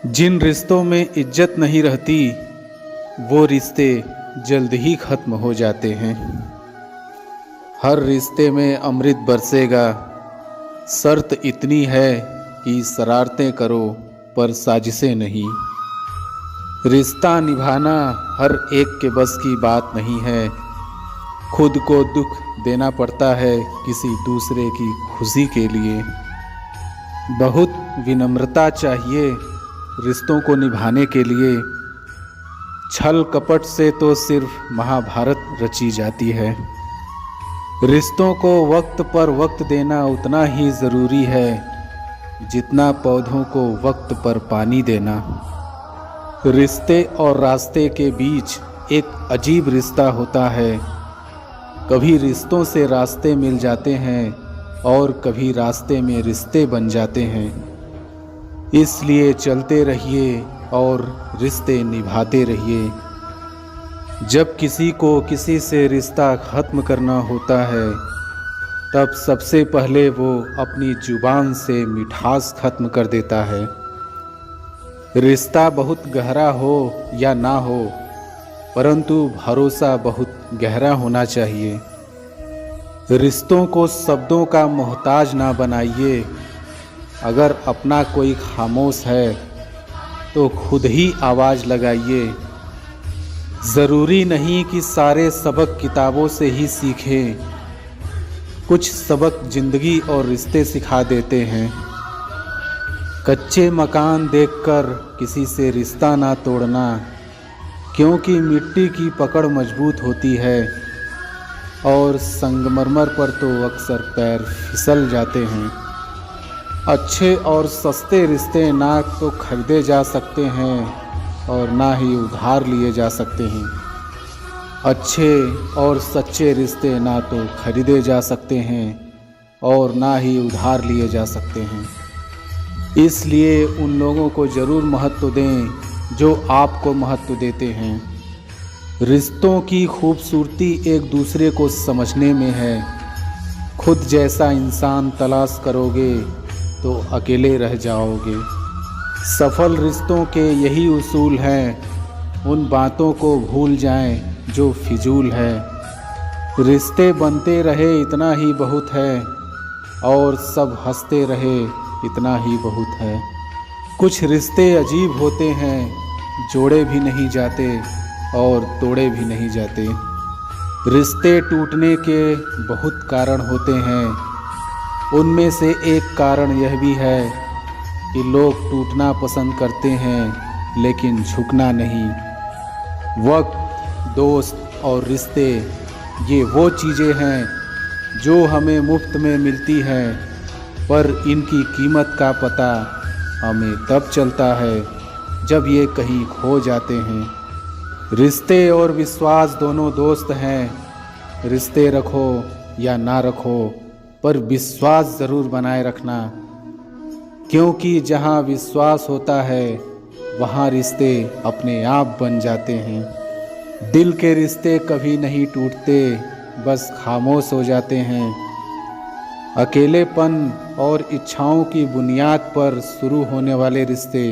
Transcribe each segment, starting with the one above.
जिन रिश्तों में इज्जत नहीं रहती वो रिश्ते जल्द ही ख़त्म हो जाते हैं। हर रिश्ते में अमृत बरसेगा, शर्त इतनी है कि शरारतें करो पर साजिशें नहीं। रिश्ता निभाना हर एक के बस की बात नहीं है। खुद को दुख देना पड़ता है किसी दूसरे की खुशी के लिए। बहुत विनम्रता चाहिए रिश्तों को निभाने के लिए। छल कपट से तो सिर्फ महाभारत रची जाती है। रिश्तों को वक्त पर वक्त देना उतना ही ज़रूरी है जितना पौधों को वक्त पर पानी देना। रिश्ते और रास्ते के बीच एक अजीब रिश्ता होता है। कभी रिश्तों से रास्ते मिल जाते हैं और कभी रास्ते में रिश्ते बन जाते हैं। इसलिए चलते रहिए और रिश्ते निभाते रहिए। जब किसी को किसी से रिश्ता ख़त्म करना होता है तब सबसे पहले वो अपनी ज़ुबान से मिठास ख़त्म कर देता है। रिश्ता बहुत गहरा हो या ना हो, परंतु भरोसा बहुत गहरा होना चाहिए। रिश्तों को शब्दों का मोहताज ना बनाइए। अगर अपना कोई खामोश है तो खुद ही आवाज़ लगाइए। ज़रूरी नहीं कि सारे सबक किताबों से ही सीखें। कुछ सबक ज़िंदगी और रिश्ते सिखा देते हैं। कच्चे मकान देखकर किसी से रिश्ता ना तोड़ना, क्योंकि मिट्टी की पकड़ मजबूत होती है और संगमरमर पर तो अक्सर पैर फिसल जाते हैं। अच्छे और सस्ते रिश्ते ना तो खरीदे जा सकते हैं और ना ही उधार लिए जा सकते हैं। अच्छे और सच्चे रिश्ते ना तो खरीदे जा सकते हैं और ना ही उधार लिए जा सकते हैं। इसलिए उन लोगों को ज़रूर महत्व दें जो आपको महत्व देते हैं। रिश्तों की खूबसूरती एक दूसरे को समझने में है। खुद जैसा इंसान तलाश करोगे तो अकेले रह जाओगे। सफल रिश्तों के यही उसूल हैं। उन बातों को भूल जाएं जो फिजूल है। रिश्ते बनते रहे इतना ही बहुत है और सब हंसते रहे इतना ही बहुत है। कुछ रिश्ते अजीब होते हैं, जोड़े भी नहीं जाते और तोड़े भी नहीं जाते। रिश्ते टूटने के बहुत कारण होते हैं। उनमें से एक कारण यह भी है कि लोग टूटना पसंद करते हैं लेकिन झुकना नहीं। वक्त, दोस्त और रिश्ते ये वो चीज़ें हैं जो हमें मुफ्त में मिलती हैं, पर इनकी कीमत का पता हमें तब चलता है जब ये कहीं खो जाते हैं। रिश्ते और विश्वास दोनों दोस्त हैं। रिश्ते रखो या ना रखो, पर विश्वास ज़रूर बनाए रखना, क्योंकि जहाँ विश्वास होता है वहाँ रिश्ते अपने आप बन जाते हैं। दिल के रिश्ते कभी नहीं टूटते, बस खामोश हो जाते हैं। अकेलेपन और इच्छाओं की बुनियाद पर शुरू होने वाले रिश्ते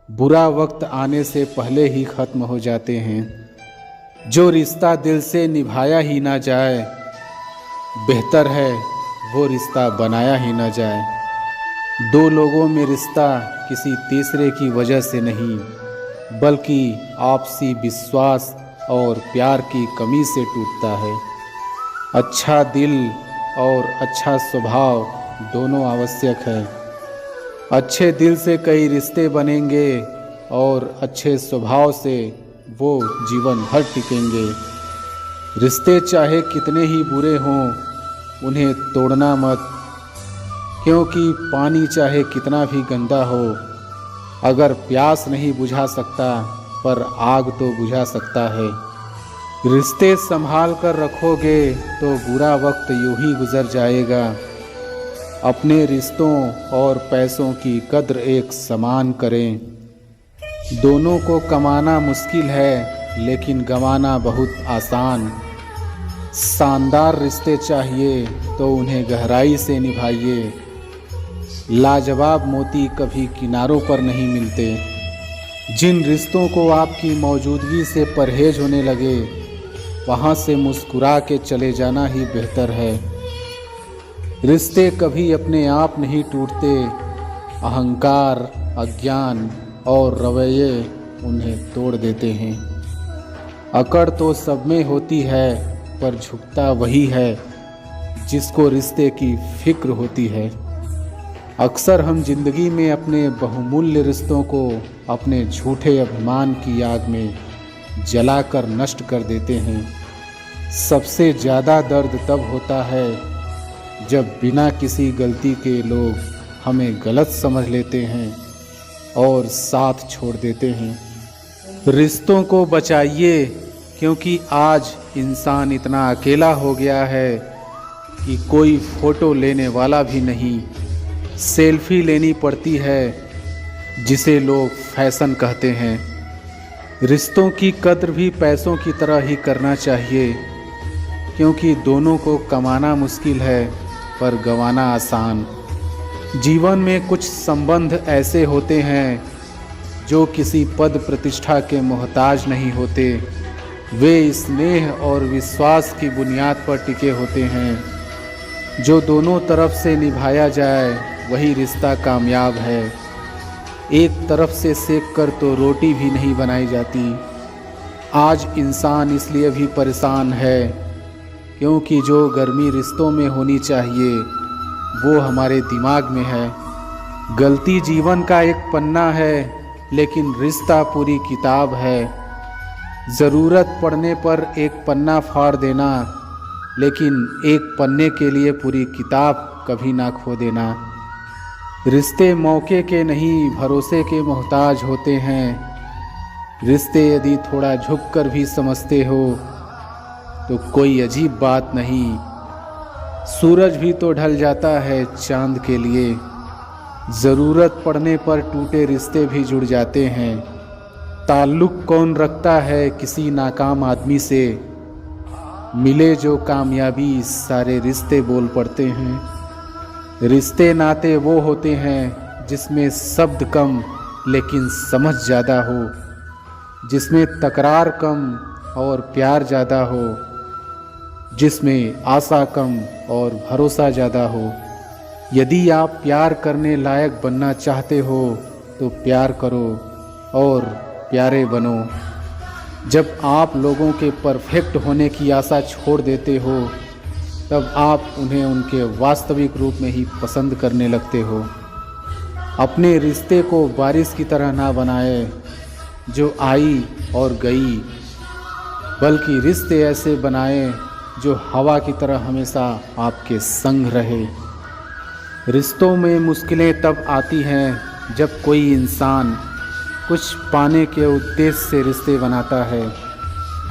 बुरा वक्त आने से पहले ही ख़त्म हो जाते हैं। जो रिश्ता दिल से निभाया ही ना जाए, बेहतर है वो रिश्ता बनाया ही ना जाए। दो लोगों में रिश्ता किसी तीसरे की वजह से नहीं, बल्कि आपसी विश्वास और प्यार की कमी से टूटता है। अच्छा दिल और अच्छा स्वभाव दोनों आवश्यक है। अच्छे दिल से कई रिश्ते बनेंगे और अच्छे स्वभाव से वो जीवन भर टिकेंगे। रिश्ते चाहे कितने ही बुरे हों, उन्हें तोड़ना मत, क्योंकि पानी चाहे कितना भी गंदा हो, अगर प्यास नहीं बुझा सकता पर आग तो बुझा सकता है। रिश्ते संभाल कर रखोगे तो बुरा वक्त यूं ही गुजर जाएगा। अपने रिश्तों और पैसों की कद्र एक समान करें। दोनों को कमाना मुश्किल है लेकिन गंवाना बहुत आसान। शानदार रिश्ते चाहिए तो उन्हें गहराई से निभाइए। लाजवाब मोती कभी किनारों पर नहीं मिलते। जिन रिश्तों को आपकी मौजूदगी से परहेज होने लगे, वहाँ से मुस्कुरा के चले जाना ही बेहतर है। रिश्ते कभी अपने आप नहीं टूटते, अहंकार, अज्ञान और रवैये उन्हें तोड़ देते हैं। अकड़ तो सब में होती है, पर झुकता वही है जिसको रिश्ते की फिक्र होती है। अक्सर हम जिंदगी में अपने बहुमूल्य रिश्तों को अपने झूठे अभिमान की आग में जलाकर नष्ट कर देते हैं। सबसे ज़्यादा दर्द तब होता है जब बिना किसी गलती के लोग हमें गलत समझ लेते हैं और साथ छोड़ देते हैं। रिश्तों को बचाइए, क्योंकि आज इंसान इतना अकेला हो गया है कि कोई फ़ोटो लेने वाला भी नहीं। सेल्फी लेनी पड़ती है, जिसे लोग फैशन कहते हैं। रिश्तों की कद्र भी पैसों की तरह ही करना चाहिए, क्योंकि दोनों को कमाना मुश्किल है पर गंवाना आसान। जीवन में कुछ संबंध ऐसे होते हैं जो किसी पद प्रतिष्ठा के मोहताज नहीं होते। वे स्नेह और विश्वास की बुनियाद पर टिके होते हैं। जो दोनों तरफ से निभाया जाए वही रिश्ता कामयाब है। एक तरफ से सेक कर तो रोटी भी नहीं बनाई जाती। आज इंसान इसलिए भी परेशान है क्योंकि जो गर्मी रिश्तों में होनी चाहिए वो हमारे दिमाग में है। गलती जीवन का एक पन्ना है, लेकिन रिश्ता पूरी किताब है। ज़रूरत पड़ने पर एक पन्ना फाड़ देना, लेकिन एक पन्ने के लिए पूरी किताब कभी ना खो देना। रिश्ते मौके के नहीं, भरोसे के मोहताज होते हैं। रिश्ते यदि थोड़ा झुककर भी समझते हो तो कोई अजीब बात नहीं। सूरज भी तो ढल जाता है चांद के लिए। ज़रूरत पड़ने पर टूटे रिश्ते भी जुड़ जाते हैं। ताल्लुक़ कौन रखता है किसी नाकाम आदमी से? मिले जो कामयाबी सारे रिश्ते बोल पड़ते हैं। रिश्ते नाते वो होते हैं जिसमें शब्द कम लेकिन समझ ज़्यादा हो, जिसमें तकरार कम और प्यार ज़्यादा हो, जिसमें आशा कम और भरोसा ज़्यादा हो। यदि आप प्यार करने लायक बनना चाहते हो तो प्यार करो और प्यारे बनो। जब आप लोगों के परफेक्ट होने की आशा छोड़ देते हो, तब आप उन्हें उनके वास्तविक रूप में ही पसंद करने लगते हो। अपने रिश्ते को बारिश की तरह ना बनाए जो आई और गई, बल्कि रिश्ते ऐसे बनाए जो हवा की तरह हमेशा आपके संग रहे। रिश्तों में मुश्किलें तब आती हैं जब कोई इंसान कुछ पाने के उद्देश्य से रिश्ते बनाता है।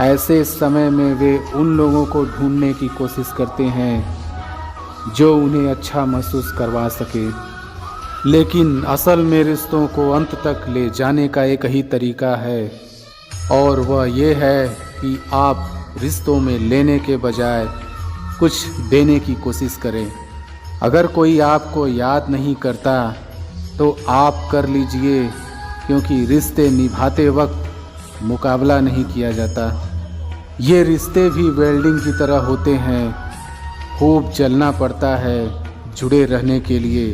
ऐसे समय में वे उन लोगों को ढूंढने की कोशिश करते हैं जो उन्हें अच्छा महसूस करवा सके। लेकिन असल में रिश्तों को अंत तक ले जाने का एक ही तरीका है, और वह ये है कि आप रिश्तों में लेने के बजाय कुछ देने की कोशिश करें। अगर कोई आपको याद नहीं करता तो आप कर लीजिए, क्योंकि रिश्ते निभाते वक्त मुकाबला नहीं किया जाता। ये रिश्ते भी वेल्डिंग की तरह होते हैं। खूब जलना पड़ता है जुड़े रहने के लिए,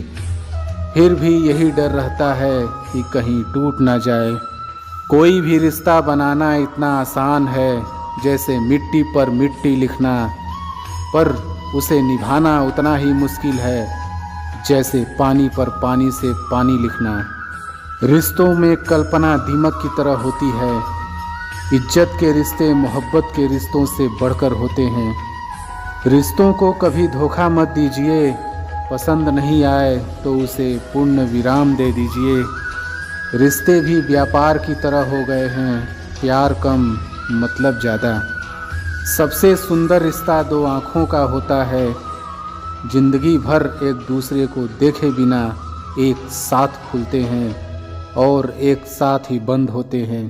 फिर भी यही डर रहता है कि कहीं टूट ना जाए। कोई भी रिश्ता बनाना इतना आसान है जैसे मिट्टी पर मिट्टी लिखना, पर उसे निभाना उतना ही मुश्किल है जैसे पानी पर पानी से पानी लिखना। रिश्तों में कल्पना दीमक की तरह होती है। इज्जत के रिश्ते मोहब्बत के रिश्तों से बढ़कर होते हैं। रिश्तों को कभी धोखा मत दीजिए। पसंद नहीं आए तो उसे पूर्ण विराम दे दीजिए। रिश्ते भी व्यापार की तरह हो गए हैं, प्यार कम मतलब ज़्यादा। सबसे सुंदर रिश्ता दो आँखों का होता है। जिंदगी भर एक दूसरे को देखे बिना एक साथ खुलते हैं और एक साथ ही बंद होते हैं।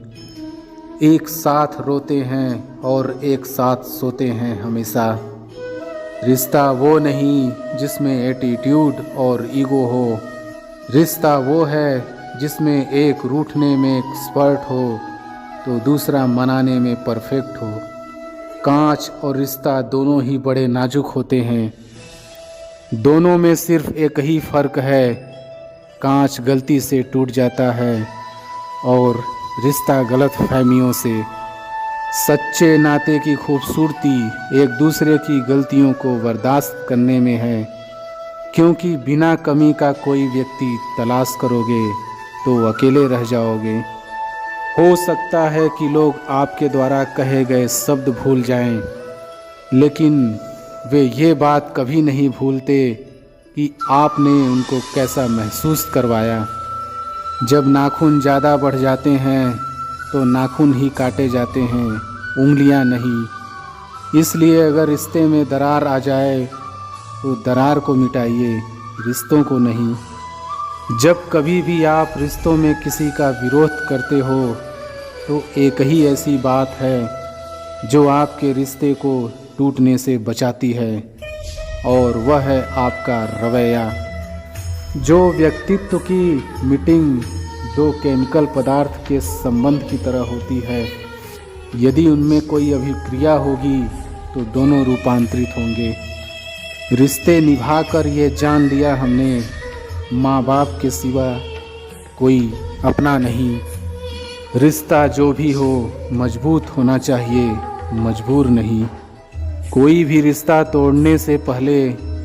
एक साथ रोते हैं और एक साथ सोते हैं हमेशा। रिश्ता वो नहीं जिसमें एटीट्यूड और ईगो हो, रिश्ता वो है जिसमें एक रूठने में एक्सपर्ट हो तो दूसरा मनाने में परफेक्ट हो। कांच और रिश्ता दोनों ही बड़े नाजुक होते हैं। दोनों में सिर्फ एक ही फ़र्क है, कांच गलती से टूट जाता है और रिश्ता गलत फहमियों से। सच्चे नाते की खूबसूरती एक दूसरे की गलतियों को बर्दाश्त करने में है, क्योंकि बिना कमी का कोई व्यक्ति तलाश करोगे तो अकेले रह जाओगे। हो सकता है कि लोग आपके द्वारा कहे गए शब्द भूल जाएं, लेकिन वे ये बात कभी नहीं भूलते कि आपने उनको कैसा महसूस करवाया। जब नाखून ज़्यादा बढ़ जाते हैं तो नाखून ही काटे जाते हैं, उंगलियां नहीं। इसलिए अगर रिश्ते में दरार आ जाए तो दरार को मिटाइए, रिश्तों को नहीं। जब कभी भी आप रिश्तों में किसी का विरोध करते हो तो एक ही ऐसी बात है जो आपके रिश्ते को टूटने से बचाती है, और वह है आपका रवैया। जो व्यक्तित्व की मीटिंग दो केमिकल पदार्थ के संबंध की तरह होती है, यदि उनमें कोई अभिक्रिया होगी तो दोनों रूपांतरित होंगे। रिश्ते निभाकर ये जान लिया हमने, माँ बाप के सिवा कोई अपना नहीं। रिश्ता जो भी हो मजबूत होना चाहिए, मजबूर नहीं। कोई भी रिश्ता तोड़ने से पहले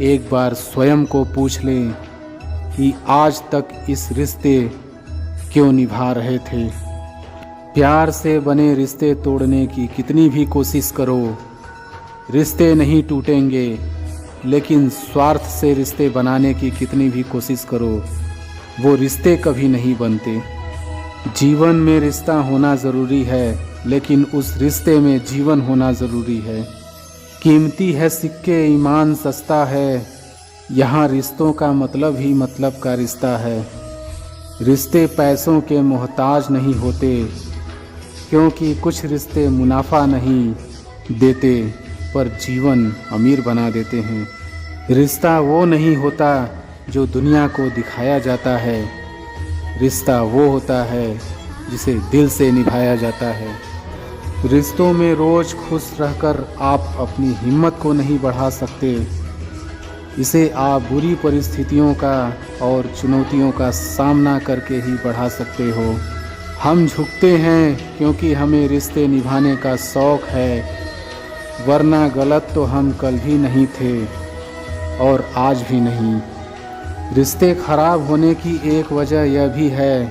एक बार स्वयं को पूछ लें कि आज तक इस रिश्ते क्यों निभा रहे थे। प्यार से बने रिश्ते तोड़ने की कितनी भी कोशिश करो, रिश्ते नहीं टूटेंगे, लेकिन स्वार्थ से रिश्ते बनाने की कितनी भी कोशिश करो, वो रिश्ते कभी नहीं बनते। जीवन में रिश्ता होना ज़रूरी है, लेकिन उस रिश्ते में जीवन होना ज़रूरी है। कीमती है सिक्के, ईमान सस्ता है, यहाँ रिश्तों का मतलब ही मतलब का रिश्ता है। रिश्ते पैसों के मोहताज नहीं होते, क्योंकि कुछ रिश्ते मुनाफा नहीं देते पर जीवन अमीर बना देते हैं। रिश्ता वो नहीं होता जो दुनिया को दिखाया जाता है, रिश्ता वो होता है जिसे दिल से निभाया जाता है। रिश्तों में रोज़ खुश रहकर आप अपनी हिम्मत को नहीं बढ़ा सकते, इसे आप बुरी परिस्थितियों का और चुनौतियों का सामना करके ही बढ़ा सकते हो। हम झुकते हैं क्योंकि हमें रिश्ते निभाने का शौक़ है, वरना गलत तो हम कल भी नहीं थे और आज भी नहीं। रिश्ते खराब होने की एक वजह यह भी है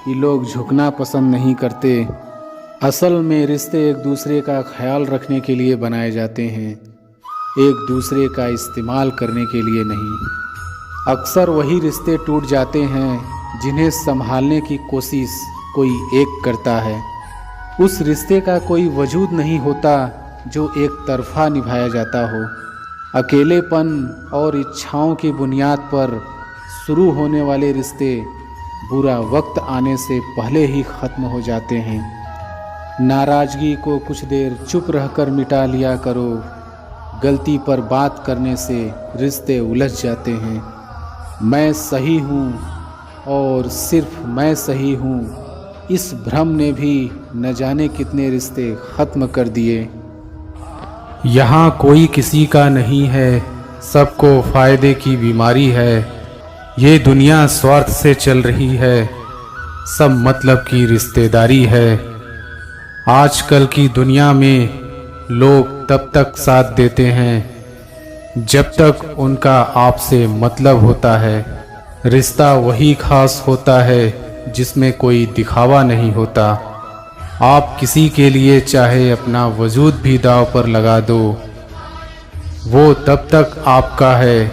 कि लोग झुकना पसंद नहीं करते। असल में रिश्ते एक दूसरे का ख्याल रखने के लिए बनाए जाते हैं, एक दूसरे का इस्तेमाल करने के लिए नहीं। अक्सर वही रिश्ते टूट जाते हैं जिन्हें संभालने की कोशिश कोई एक करता है। उस रिश्ते का कोई वजूद नहीं होता जो एक तरफा निभाया जाता हो। अकेलेपन और इच्छाओं की बुनियाद पर शुरू होने वाले रिश्ते बुरा वक्त आने से पहले ही ख़त्म हो जाते हैं। नाराज़गी को कुछ देर चुप रहकर मिटा लिया करो, गलती पर बात करने से रिश्ते उलझ जाते हैं। मैं सही हूँ और सिर्फ मैं सही हूँ, इस भ्रम ने भी न जाने कितने रिश्ते ख़त्म कर दिए। यहाँ कोई किसी का नहीं है, सबको फ़ायदे की बीमारी है। ये दुनिया स्वार्थ से चल रही है, सब मतलब की रिश्तेदारी है। आजकल की दुनिया में लोग तब तक साथ देते हैं जब तक उनका आपसे मतलब होता है। रिश्ता वही खास होता है जिसमें कोई दिखावा नहीं होता। आप किसी के लिए चाहे अपना वजूद भी दांव पर लगा दो, वो तब तक आपका है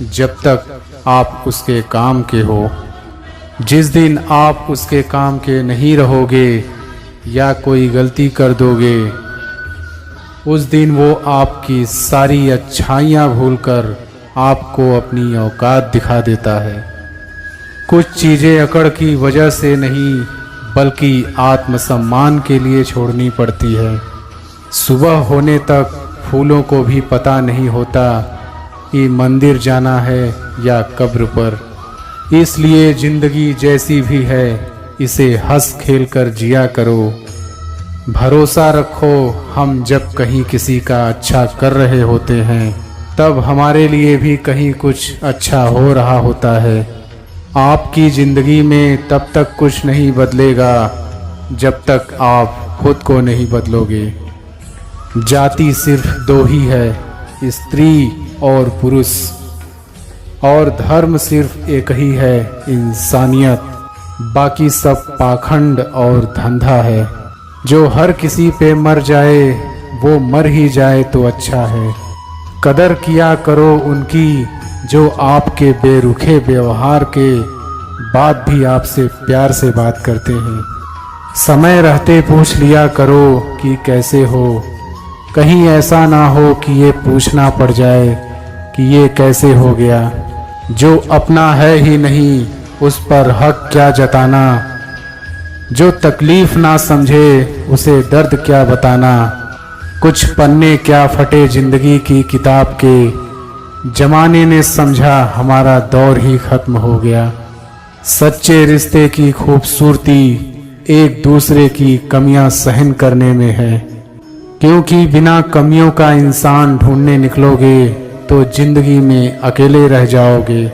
जब तक आप उसके काम के हो। जिस दिन आप उसके काम के नहीं रहोगे या कोई गलती कर दोगे, उस दिन वो आपकी सारी अच्छाइयाँ भूलकर आपको अपनी औकात दिखा देता है। कुछ चीज़ें अकड़ की वजह से नहीं बल्कि आत्मसम्मान के लिए छोड़नी पड़ती है। सुबह होने तक फूलों को भी पता नहीं होता कि मंदिर जाना है या कब्र पर। इसलिए जिंदगी जैसी भी है इसे हंस खेल कर जिया करो। भरोसा रखो, हम जब कहीं किसी का अच्छा कर रहे होते हैं तब हमारे लिए भी कहीं कुछ अच्छा हो रहा होता है। आपकी ज़िंदगी में तब तक कुछ नहीं बदलेगा जब तक आप खुद को नहीं बदलोगे। जाति सिर्फ दो ही है, स्त्री और पुरुष, और धर्म सिर्फ एक ही है, इंसानियत। बाकी सब पाखंड और धंधा है। जो हर किसी पे मर जाए वो मर ही जाए तो अच्छा है। कदर किया करो उनकी जो आपके बेरुखे व्यवहार के बाद भी आपसे प्यार से बात करते हैं। समय रहते पूछ लिया करो कि कैसे हो, कहीं ऐसा ना हो कि ये पूछना पड़ जाए कि ये कैसे हो गया। जो अपना है ही नहीं उस पर हक क्या जताना, जो तकलीफ ना समझे उसे दर्द क्या बताना। कुछ पन्ने क्या फटे जिंदगी की किताब के, जमाने ने समझा हमारा दौर ही खत्म हो गया। सच्चे रिश्ते की खूबसूरती एक दूसरे की कमियां सहन करने में है, क्योंकि बिना कमियों का इंसान ढूंढने निकलोगे तो जिंदगी में अकेले रह जाओगे।